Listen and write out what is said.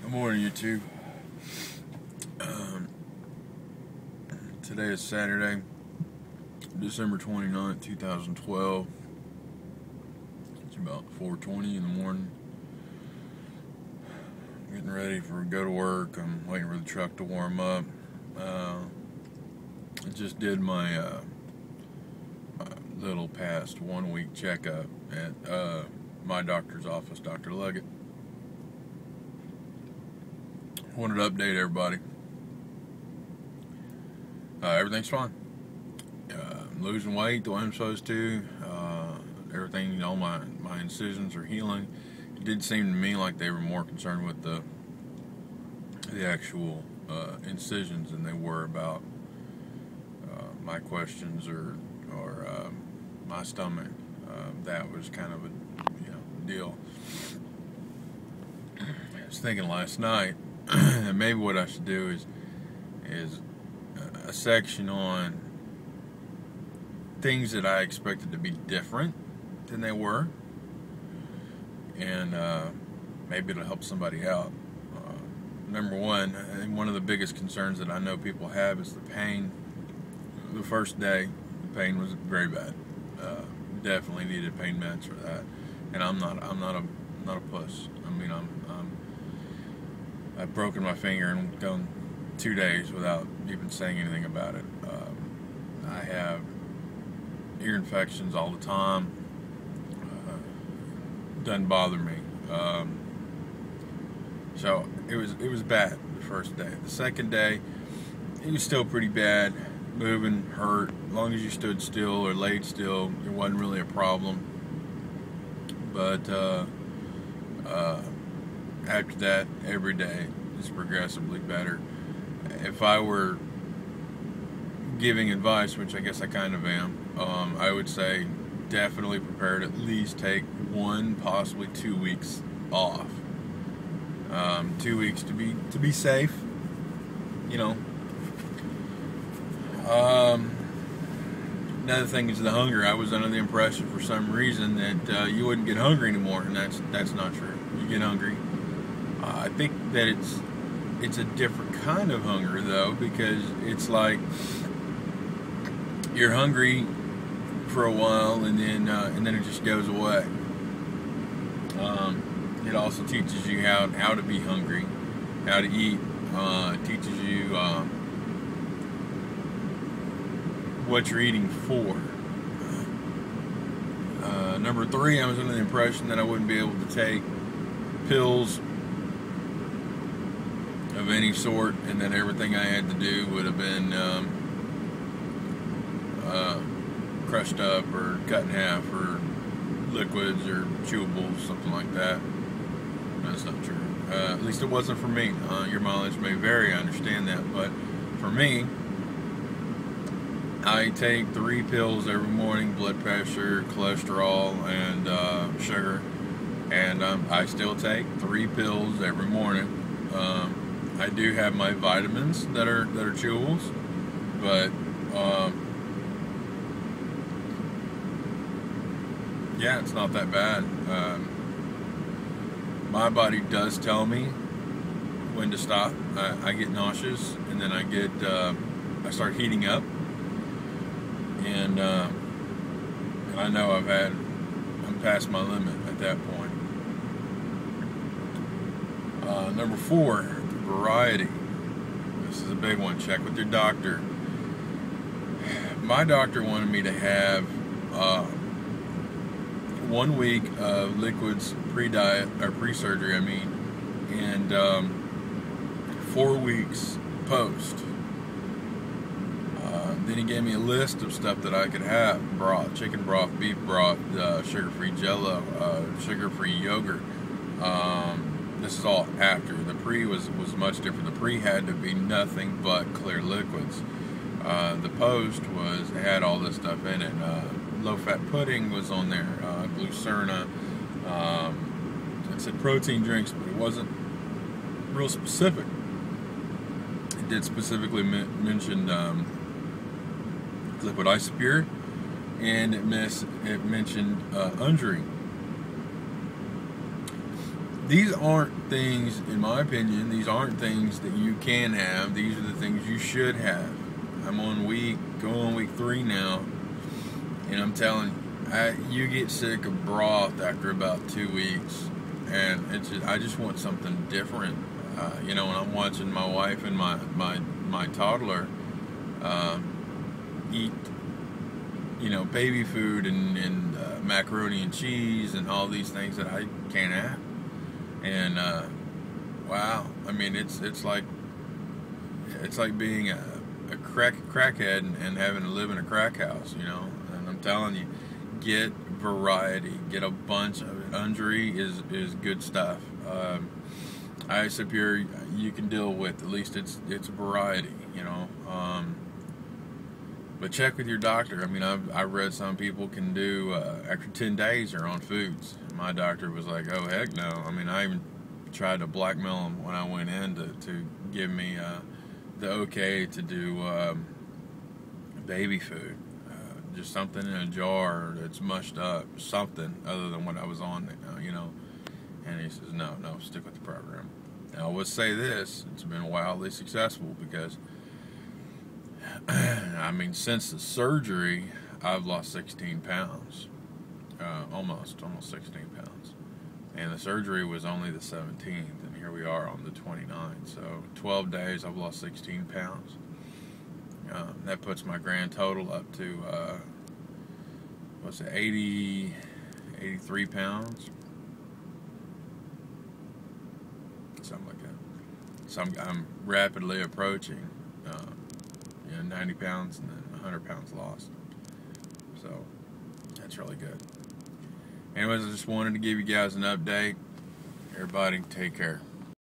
Good morning, YouTube. Today is Saturday, December 29th, 2012. It's about 4:20 in the morning. Getting ready for go to work. I'm waiting for the truck to warm up. I just did my little past 1 week checkup at my doctor's office, Dr. Leggett. Wanted to update everybody. Everything's fine. I'm losing weight the way I'm supposed to. Everything, all my incisions are healing. It did seem to me like they were more concerned with the actual incisions than they were about my questions or my stomach. That was kind of a deal. I was thinking last night. Maybe what I should do is a section on things that I expected to be different than they were, and maybe it'll help somebody out. Number one, I think one of the biggest concerns that I know people have is the pain. The first day, the pain was very bad. Definitely needed pain meds for that, and I'm not a puss. I mean, I've broken my finger and gone 2 days without even saying anything about it. I have ear infections all the time. Doesn't bother me. So it was bad the first day. The second day, it was still pretty bad. Moving hurt. As long as you stood still or laid still, it wasn't really a problem. But after that, every day is progressively better. If I were giving advice, which I guess I kind of am, I would say definitely prepare to at least take 1, possibly 2 weeks off. 2 weeks to be safe, Another thing is the hunger. I was under the impression for some reason that you wouldn't get hungry anymore, and that's not true. You get hungry. I think that it's a different kind of hunger though, because it's like you're hungry for a while and then it just goes away. It also teaches you how to be hungry, how to eat. It teaches you what you're eating for. Number 3, I was under the impression that I wouldn't be able to take pills of any sort, and that everything I had to do would have been crushed up or cut in half, or liquids or chewables, something like that. That's not true. At least it wasn't for me. Your mileage may vary, I understand that, but for me, I take 3 pills every morning: blood pressure, cholesterol, and sugar. And I still take 3 pills every morning. I do have my vitamins that are chewables, but yeah, it's not that bad. My body does tell me when to stop. I get nauseous, and then I start heating up, and I know I'm past my limit at that point. Number 4, variety. This is a big one. Check with your doctor. My doctor wanted me to have 1 week of liquids pre-diet, or pre-surgery, and 4 weeks post. Then he gave me a list of stuff that I could have: broth, chicken broth, beef broth, sugar-free Jello, sugar-free yogurt. This is all after. The pre was much different. The pre had to be nothing but clear liquids. The post had all this stuff in it. Low-fat pudding was on there. Glucerna. It said protein drinks, but it wasn't real specific. It did specifically mention liquid isopure, and it mentioned Undri. these aren't things, in my opinion, these aren't things that you can have. These are the things you should have. I'm going on week 3 now, and I'm telling you, you get sick of broth after about 2 weeks, and I just want something different. When I'm watching my wife and my toddler eat, baby food and macaroni and cheese and all these things that I can't have. And wow, I mean, it's like being a crackhead and having to live in a crack house, And I'm telling you, get variety, get a bunch of it. Undri is good stuff. Isopure you can deal with. At least it's a variety, But check with your doctor. I mean, I've read some people can do after 10 days they're on foods. My doctor was like, "Oh heck no!" I mean, I even tried to blackmail him when I went in to give me the okay to do baby food, just something in a jar that's mushed up, something other than what I was on, And he says, "No, stick with the program." Now, I would say this: it's been wildly successful because. I mean, since the surgery, I've lost 16 pounds, almost 16 pounds, and the surgery was only the 17th, and here we are on the 29th. So 12 days, I've lost 16 pounds. That puts my grand total up to 83 pounds, something like that. So I'm rapidly approaching. 90 pounds and then 100 pounds lost. So that's really good. Anyways, I just wanted to give you guys an update. Everybody, take care.